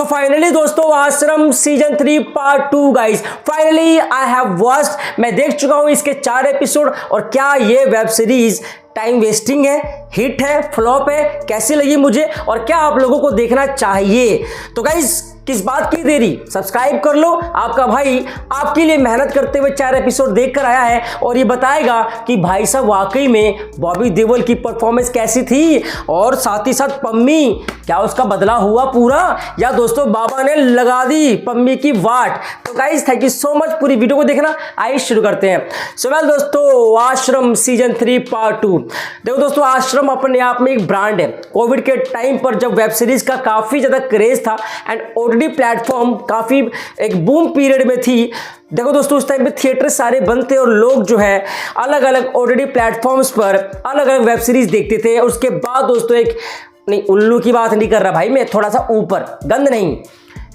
So finally दोस्तों आश्रम season 3 part 2 guys, finally I have watched. मैं देख चुका हूं इसके 4 एपिसोड। और क्या ये वेब सीरीज टाइम वेस्टिंग है, हिट है, फ्लॉप है, कैसी लगी मुझे और क्या आप लोगों को देखना चाहिए? तो गाइस किस बात की देरी, सब्सक्राइब कर लो। आपका भाई आपके लिए मेहनत करते हुए 4 एपिसोड देखकर आया है और ये बताएगा कि भाई साहब वाकई में बॉबी देओल की परफॉर्मेंस कैसी थी और साथ ही साथ पम्मी क्या उसका बदला हुआ पूरा, या दोस्तों बाबा ने लगा दी पम्मी की वाट। तो guys thank you so much, पूरी वीडियो को देखना। आइए शुरू करते हैं। सो वेल दोस्तों, आश्रम सीजन 3 पार्ट 2। देखो दोस्तों, आश्रम अपने आप में एक ब्रांड है। कोविड के टाइम पर जब वेब सीरीज का काफी ज्यादा क्रेज था एंड ओटीटी प्लेटफॉर्म काफी एक बूम पीरियड में थी। देखो दोस्तों, उस टाइम पे थिएटर सारे बंद थे और लोग जो है अलग अलग ओटीटी प्लेटफॉर्म्स पर अलग अलग वेब सीरीज देखते थे। और उसके बाद दोस्तों एक नहीं, उल्लू की बात नहीं कर रहा भाई मैं, थोड़ा सा ऊपर, गंद नहीं।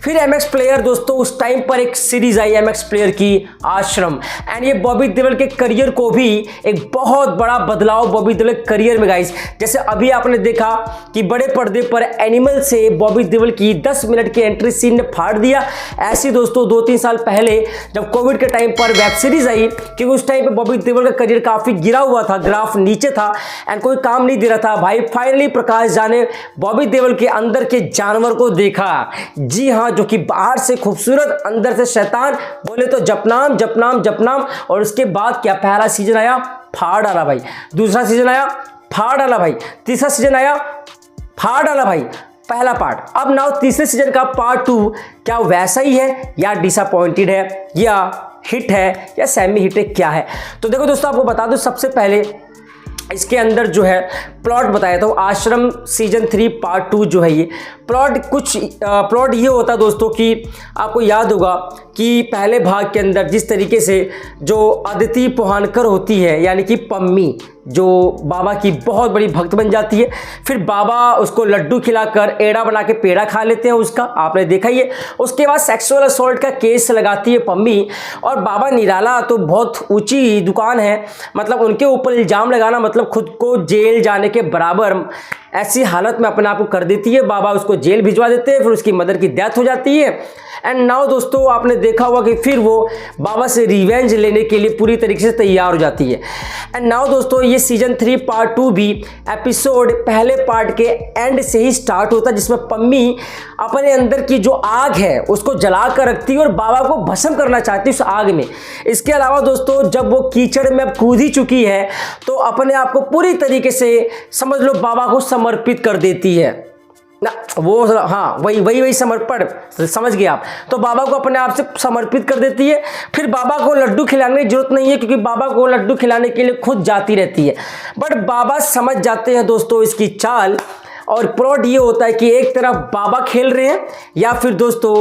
फिर एमएक्स प्लेयर दोस्तों, उस टाइम पर एक सीरीज आई एमएक्स प्लेयर की आश्रम, एंड ये बॉबी देओल के करियर को भी एक बहुत बड़ा बदलाव बॉबी देओल के करियर में गाइस। जैसे अभी आपने देखा कि बड़े पर्दे पर एनिमल से बॉबी देओल की 10 मिनट की एंट्री सीन ने फाड़ दिया। ऐसे दोस्तों 2-3 साल पहले जब कोविड के टाइम पर वेब सीरीज आई, क्योंकि उस टाइम पर बॉबी देओल का करियर काफी गिरा हुआ था, ग्राफ नीचे था एंड कोई काम नहीं दे रहा था भाई। फाइनली प्रकाश झा ने बॉबी देओल के अंदर के जानवर को देखा। जी हाँ, जो कि बाहर से खूबसूरत अंदर से शैतान, बोले तो जपनाम जपनाम जपनाम। और उसके बाद क्या, पहला सीजन आया, फाड़ डाला भाई। दूसरा सीजन आया, फाड़ डाला भाई। तीसरा सीजन आया, फाड़ डाला भाई। पहला पार्ट। अब नाउ तीसरे सीजन का पार्ट 2 क्या वैसा ही है या डिसअपॉइंटेड है या हिट है या सेमी हिट है, क्या है? तो देखो दोस्तों, आपको बता दूं सबसे पहले इसके अंदर जो है प्लॉट बताया था। आश्रम सीजन 3 पार्ट 2 जो है ये प्लॉट ये होता है दोस्तों कि आपको याद होगा कि पहले भाग के अंदर जिस तरीके से जो अदिति पोहानकर होती है यानी कि पम्मी, जो बाबा की बहुत बड़ी भक्त बन जाती है, फिर बाबा उसको लड्डू खिलाकर एड़ा बना के पेड़ा खा लेते हैं उसका, आपने देखा ही है। उसके बाद सेक्सुअल असॉल्ट का केस लगाती है पम्मी, और बाबा निराला तो बहुत ऊंची दुकान है, मतलब उनके ऊपर इल्ज़ाम लगाना मतलब खुद को जेल जाने के बराबर ऐसी हालत में अपने आप को कर देती है। बाबा उसको जेल भिजवा देते हैं, फिर उसकी मदर की डेथ हो जाती है। एंड नाउ दोस्तों आपने देखा होगा कि फिर वो बाबा से रिवेंज लेने के लिए पूरी तरीके से तैयार हो जाती है। एंड नाउ दोस्तों ये सीजन 3 पार्ट 2 भी एपिसोड पहले पार्ट के एंड से ही स्टार्ट होता है, जिसमें पम्मी अपने अंदर की जो आग है उसको जला कर रखती है और बाबा को भस्म करना चाहती है उस आग में। इसके अलावा दोस्तों जब वो कीचड़ में अब कूद ही चुकी है तो अपने आप को पूरी तरीके से समझ लो बाबा को समर्पित कर देती है ना, वो हाँ वही समर्पण, समझ गए आप। तो बाबा को अपने आप से समर्पित कर देती है। फिर बाबा को लड्डू खिलाने की जरूरत नहीं है, क्योंकि बाबा को लड्डू खिलाने के लिए खुद जाती रहती है। बट बाबा समझ जाते हैं दोस्तों इसकी चाल, और प्लॉट ये होता है कि एक तरफ बाबा खेल रहे हैं या फिर दोस्तों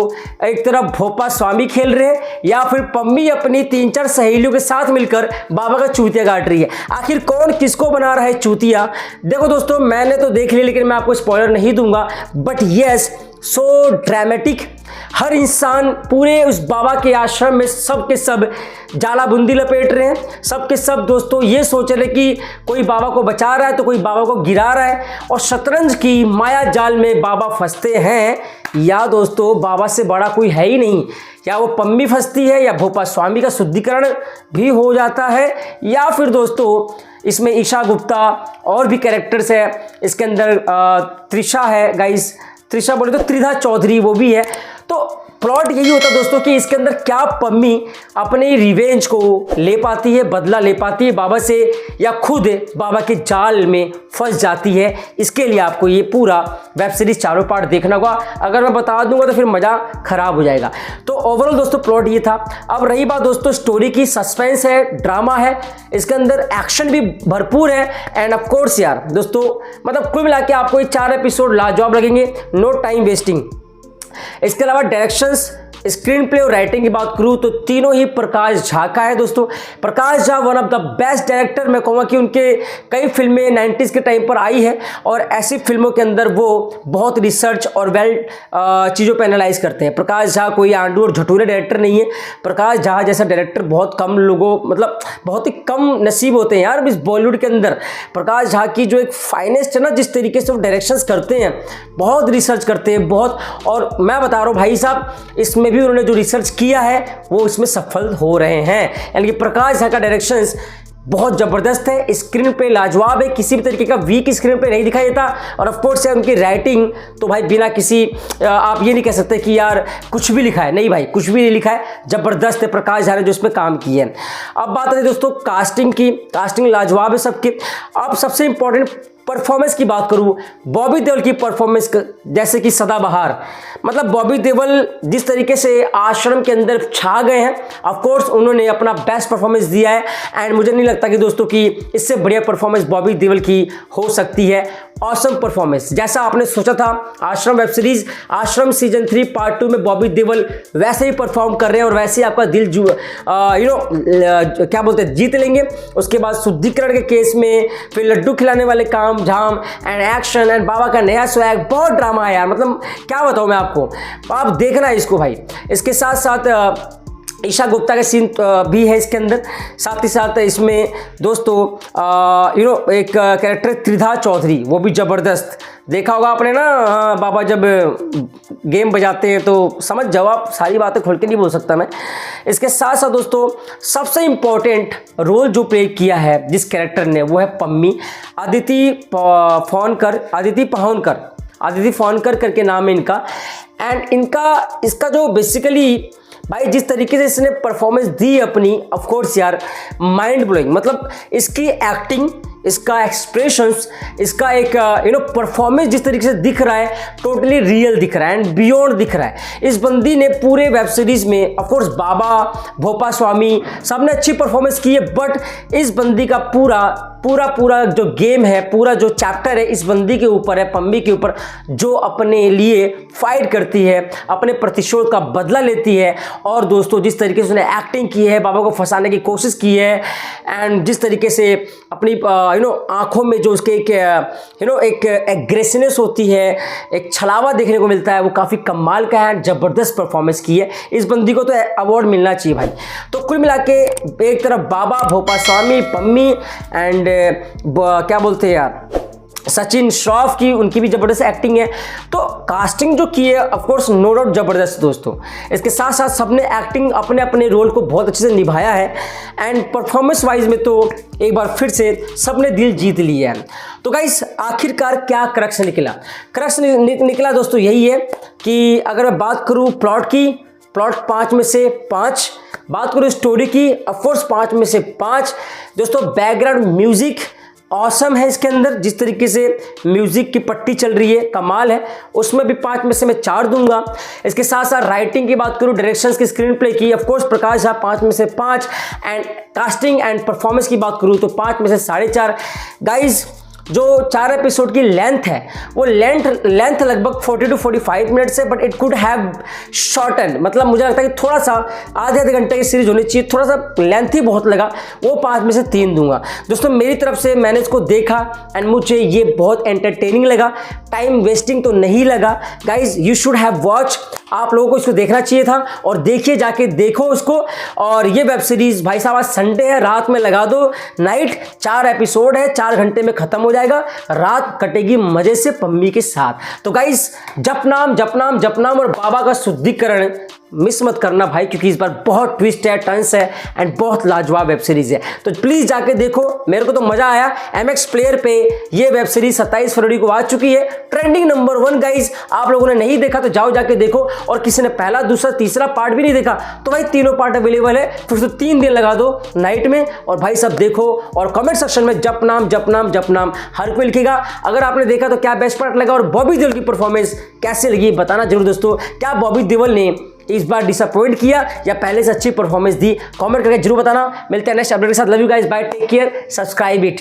एक तरफ भोपा स्वामी खेल रहे हैं, या फिर पम्मी अपनी 3-4 सहेलियों के साथ मिलकर बाबा का चूतिया काट रही है। आखिर कौन किसको बना रहा है चूतिया? देखो दोस्तों मैंने तो देख लिया, लेकिन मैं आपको स्पॉइलर नहीं दूंगा। But yes, so dramatic. हर इंसान पूरे उस बाबा के आश्रम में सब के सब जाला बुंदी लपेट रहे हैं। सब के सब दोस्तों ये सोच रहे कि कोई बाबा को बचा रहा है तो कोई बाबा को गिरा रहा है, और शतरंज की माया जाल में बाबा फंसते हैं, या दोस्तों बाबा से बड़ा कोई है ही नहीं। या वो पम्मी फंसती है, या भोपा स्वामी का शुद्धिकरण भी हो जाता है, या फिर दोस्तों इसमें ईशा गुप्ता और भी कैरेक्टर्स है। इसके अंदर त्रिशा है गाइस, त्रिशा बोले तो त्रिधा चौधरी वो भी है। तो प्लॉट यही होता है दोस्तों कि इसके अंदर क्या पम्मी अपने रिवेंज को ले पाती है, बदला ले पाती है बाबा से, या खुद बाबा के जाल में फंस जाती है। इसके लिए आपको ये पूरा वेब सीरीज 4 पार्ट देखना होगा। अगर मैं बता दूंगा तो फिर मज़ा खराब हो जाएगा। तो ओवरऑल दोस्तों प्लॉट ये था। अब रही बात दोस्तों स्टोरी की, सस्पेंस है, ड्रामा है, इसके अंदर एक्शन भी भरपूर है, एंड ऑफ कोर्स यार दोस्तों मतलब कुल मिला के आपको ये 4 एपिसोड लाजवाब लगेंगे, नो टाइम वेस्टिंग। इसके अलावा डायरेक्शंस स्क्रीन प्ले और राइटिंग की बात करूँ तो तीनों ही प्रकाश झा का है दोस्तों। Prakash Jha one of the best director, मैं कहूँगा कि उनके कई फिल्में 90s के टाइम पर आई है और ऐसी फिल्मों के अंदर वो बहुत रिसर्च और वेल चीज़ों पर एनालाइज करते हैं। प्रकाश झा कोई आंडू और झटूरे डायरेक्टर नहीं है। प्रकाश झा जैसा डायरेक्टर बहुत कम लोगों, मतलब बहुत ही कम नसीब होते हैं यार इस बॉलीवुड के अंदर। प्रकाश झा की जो एक फाइनेस्ट है ना, जिस तरीके से वो डायरेक्शंस करते हैं, बहुत रिसर्च करते हैं बहुत, और मैं बता रहा हूँ भाई साहब इसमें भी उन्होंने जो रिसर्च किया है वो इसमें सफल हो रहे हैं। यानी कि प्रकाश झा का डायरेक्शंस बहुत ज़बरदस्त है, स्क्रीन पे लाजवाब है, किसी भी तरीके का वीक स्क्रीन पे नहीं दिखाई देता। और ऑफ कोर्स है उनकी राइटिंग तो भाई बिना किसी आप ये नहीं कह सकते कि यार कुछ भी लिखा है, नहीं भाई कुछ भी नहीं लिखा है, ज़बरदस्त है प्रकाश झा ने जो इसमें काम किया है। अब बात आती है दोस्तों कास्टिंग की, कास्टिंग लाजवाब है सबकी। अब सबसे इंपॉर्टेंट परफॉर्मेंस की बात करूँ, बॉबी देओल की परफॉर्मेंस जैसे कि सदाबहार, मतलब बॉबी देओल जिस तरीके से आश्रम के अंदर छा गए हैं, ऑफ कोर्स उन्होंने अपना बेस्ट परफॉर्मेंस दिया है। एंड मुझे नहीं लगता कि दोस्तों कि इससे बढ़िया परफॉर्मेंस बॉबी देओल की हो सकती है। ऑसम परफॉर्मेंस, जैसा आपने सोचा था आश्रम वेब सीरीज, आश्रम सीजन 3 पार्ट 2 में बॉबी देओल वैसे ही परफॉर्म कर रहे हैं और वैसे ही आपका दिल क्या बोलते हैं जीत लेंगे। उसके बाद शुद्धिकरण के केस में, फिर लड्डू खिलाने वाले काम झाम एंड एक्शन एंड बाबा का नया स्वैग, बहुत ड्रामा है यार, मतलब क्या बताऊं मैं आपको, आप देखना है इसको भाई। इसके साथ साथ ईशा गुप्ता का सीन भी है इसके अंदर, साथ ही साथ इसमें दोस्तों एक कैरेक्टर त्रिधा चौधरी, वो भी ज़बरदस्त। देखा होगा आपने ना, बाबा जब गेम बजाते हैं तो समझ जाओ आप, सारी बातें खुल के नहीं बोल सकता मैं। इसके साथ साथ दोस्तों सबसे इम्पोर्टेंट रोल जो प्ले किया है जिस कैरेक्टर ने, वो है पम्मी, अदिति फोनकर करके नाम है इनका। एंड इसका जो बेसिकली भाई जिस तरीके से इसने परफॉर्मेंस दी अपनी, ऑफ कोर्स यार माइंड ब्लोइंग, मतलब इसकी एक्टिंग, इसका एक्सप्रेशंस, इसका एक परफॉर्मेंस जिस तरीके से दिख रहा है, टोटली रियल दिख रहा है एंड बियॉन्ड दिख रहा है। इस बंदी ने पूरे वेब सीरीज में, ऑफ कोर्स बाबा, भोपा स्वामी सबने अच्छी परफॉर्मेंस की है, बट इस बंदी का पूरा जो गेम है, पूरा जो चैप्टर है इस बंदी के ऊपर है, पम्मी के ऊपर, जो अपने लिए फाइट करती है, अपने प्रतिशोध का बदला लेती है। और दोस्तों जिस तरीके से उसने एक्टिंग की है, बाबा को फंसाने की कोशिश की है, एंड जिस तरीके से अपनी आंखों में जो उसके एक एग्रेसिवनेस होती है, एक छलावा देखने को मिलता है, वो काफ़ी कमाल का है, ज़बरदस्त परफॉर्मेंस की है। इस बंदी को तो अवार्ड मिलना चाहिए भाई। तो कुल मिला के एक तरफ बाबा, भोपा स्वामी, पम्मी एंड क्या बोलते हैं यार सचिन श्रॉफ की, उनकी भी ज़बरदस्त एक्टिंग है। तो कास्टिंग जो की है ऑफ कोर्स नो डाउट ज़बरदस्त दोस्तों। इसके साथ साथ सबने एक्टिंग अपने अपने रोल को बहुत अच्छे से निभाया है एंड परफॉर्मेंस वाइज में तो एक बार फिर से सबने दिल जीत लिया है। तो गाइस आखिरकार क्या क्रक्स निकला दोस्तों, यही है कि अगर मैं बात करूँ प्लॉट की, प्लॉट 5 में से 5, बात करूँ स्टोरी की, ऑफ कोर्स 5 में से 5 दोस्तों। बैकग्राउंड म्यूजिक ऑसम है इसके अंदर, जिस तरीके से म्यूजिक की पट्टी चल रही है कमाल है, उसमें भी 5 में से मैं 4 दूंगा। इसके साथ साथ राइटिंग की बात करूं, डायरेक्शंस की, स्क्रीन प्ले की, ऑफ कोर्स प्रकाश झा 5 में से 5, एंड कास्टिंग एंड परफॉर्मेंस की बात करूं तो 5 में से 4.5। गाइज जो 4 एपिसोड की लेंथ है, वो लेंथ लगभग 40 to 45 मिनट्स है, but it could have shorten, मतलब मुझे लगता है कि थोड़ा सा आधे घंटे की सीरीज होनी चाहिए, थोड़ा सा लेंथ ही बहुत लगा, वो 5 में से 3 दूंगा दोस्तों। मेरी तरफ से मैंने इसको देखा एंड मुझे ये बहुत एंटरटेनिंग लगा, टाइम वेस्टिंग तो नहीं लगा। Guys you should have watch, आप लोगों को इसको देखना चाहिए था और देखिए, जाके देखो उसको। और ये वेब सीरीज भाई साहब आज संडे है, रात में लगा दो नाइट, 4 एपिसोड है, 4 घंटे में खत्म हो जाएगा, रात कटेगी मजे से पम्मी के साथ। तो गाइस जपनाम और बाबा का शुद्धिकरण मिस मत करना भाई, क्योंकि इस बार बहुत ट्विस्ट है, टर्न्स है एंड बहुत लाजवाब वेब सीरीज है। तो प्लीज जाके देखो, मेरे को तो मजा आया। MX प्लेयर पे ये वेब सीरीज 27 फरवरी को आ चुकी है, ट्रेंडिंग नंबर 1 गाइज। आप लोगों ने नहीं देखा तो जाओ जाके देखो, और किसी ने पहला, दूसरा, तीसरा पार्ट भी नहीं देखा तो भाई तीनों पार्ट अवेलेबल है, फिर तो 3 दिन लगा दो नाइट में और भाई सब देखो। और कमेंट सेक्शन में जपनाम हर कोई लिखेगा। अगर आपने देखा तो क्या बेस्ट पार्ट लगा और बॉबी देओल की परफॉर्मेंस कैसे लगी बताना जरूर दोस्तों। क्या बॉबी देओल ने इस बार डिसअपॉइंट किया या पहले से अच्छी परफॉर्मेंस दी, कमेंट करके जरूर बताना। मिलते हैं नेक्स्ट अपडेट के साथ। Love you guys, bye, take care, subscribe it.